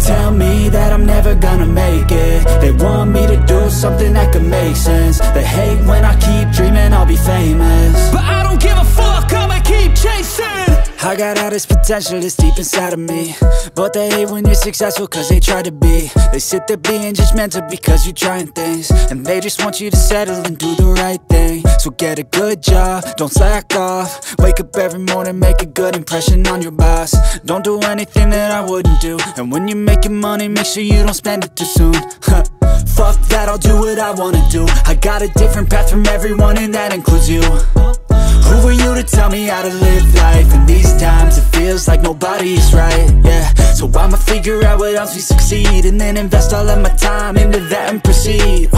tell me that I'm never gonna make it. They want me to do something that could make sense. They hate when I keep dreaming I'll be famous, but I don't give a fuck, I'ma keep chasing. I got all this potential that's deep inside of me, but they hate when you're successful cause they try to be. They sit there being judgmental because you're trying things, and they just want you to settle and do the right thing. So get a good job, don't slack off. Wake up every morning, make a good impression on your boss. Don't do anything that I wouldn't do, and when you're making money, make sure you don't spend it too soon. Fuck that, I'll do what I wanna do. I got a different path from everyone, and that includes you. Who are you to tell me how to live life? In these times it feels like nobody's right, yeah. So I'ma figure out what else we succeed, and then invest all of my time into that and proceed.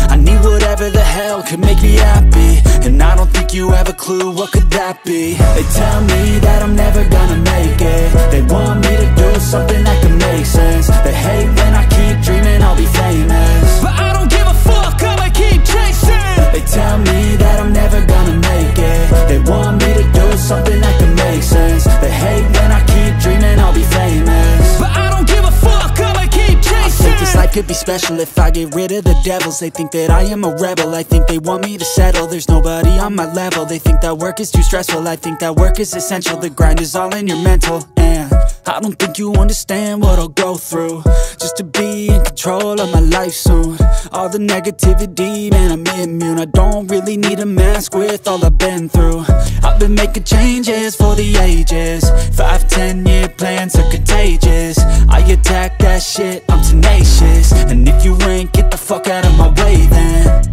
I need whatever the hell could make me happy, and I don't think you have a clue what could that be. They tell me that I'm never gonna make it. They want me to do something that could make sense. They hate when I keep dreaming I'll be famous, but I don't give a fuck, I'ma keep chasing. They tell me that I'm never gonna make it. They want me to do something that could make sense. They hate when I keep dreaming I'll be famous, but I don't give a fuck, I'ma keep chasing. I think this life could be special if I get rid of the devils. They think that I am a rebel, I think they want me to settle. There's nobody on my level. They think that work is too stressful, I think that work is essential. The grind is all in your mental, and I don't think you understand what I'll go through just to be in control of my life soon. All the negativity, man, I'm immune. I don't really need a mask with all I've been through. I've been making changes for the ages. 5-10 year plans are contagious. I attack that shit, I'm tenacious. And if you ain't, get the fuck out of my way then.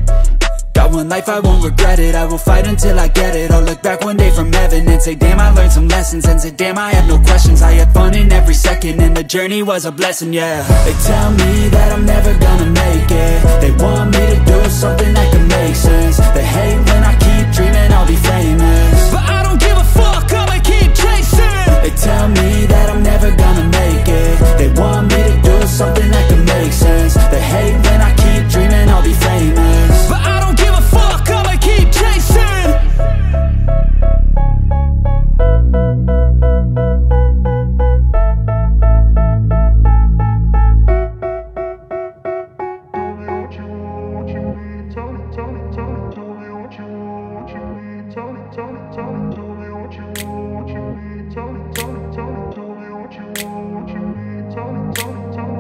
Got one life, I won't regret it. I will fight until I get it. I'll look back one day from heaven and say, damn, I learned some lessons. And say, damn, I have no questions. I had fun in every second, and the journey was a blessing, yeah. They tell me that I'm never gonna make it. They want me to do something that can make sense. They hate when I keep dreaming I'll be famous, but I don't give a fuck, I'ma keep chasing. They tell me that I'm never gonna make it. They want me to do something that can make sense. They hate when I keep dreaming I'll be famous, but I don't give a fuck, I'ma keep chasing.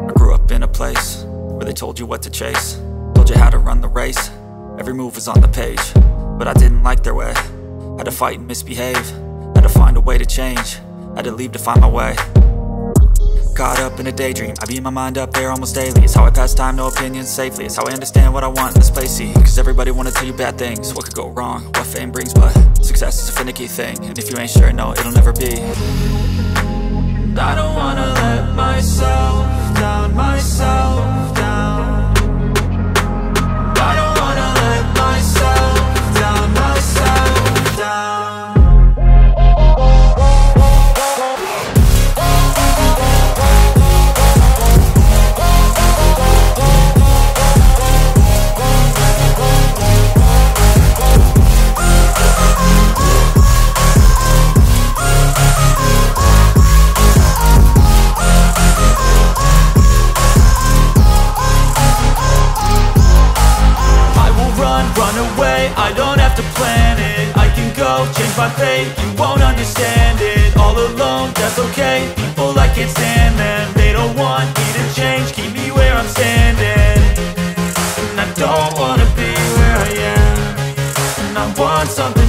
I grew up in a place where they told you what to chase, told you how to run the race. Every move was on the page, but I didn't like their way. Had to fight and misbehave, had to find a way to change, had to leave to find my way. Caught up in a daydream, I beat my mind up there almost daily. It's how I pass time, no opinions safely. It's how I understand what I want in this place, see. Cause everybody wanna tell you bad things, what could go wrong, what fame brings. But success is a finicky thing, and if you ain't sure, no, it'll never be. I don't wanna let myself down, myself down. I don't wanna let myself down, myself down. Run away, I don't have to plan it. I can go, change my fate, you won't understand it. All alone, that's okay, people I can't stand them. They don't want me to change, keep me where I'm standing. And I don't wanna be where I am, and I want something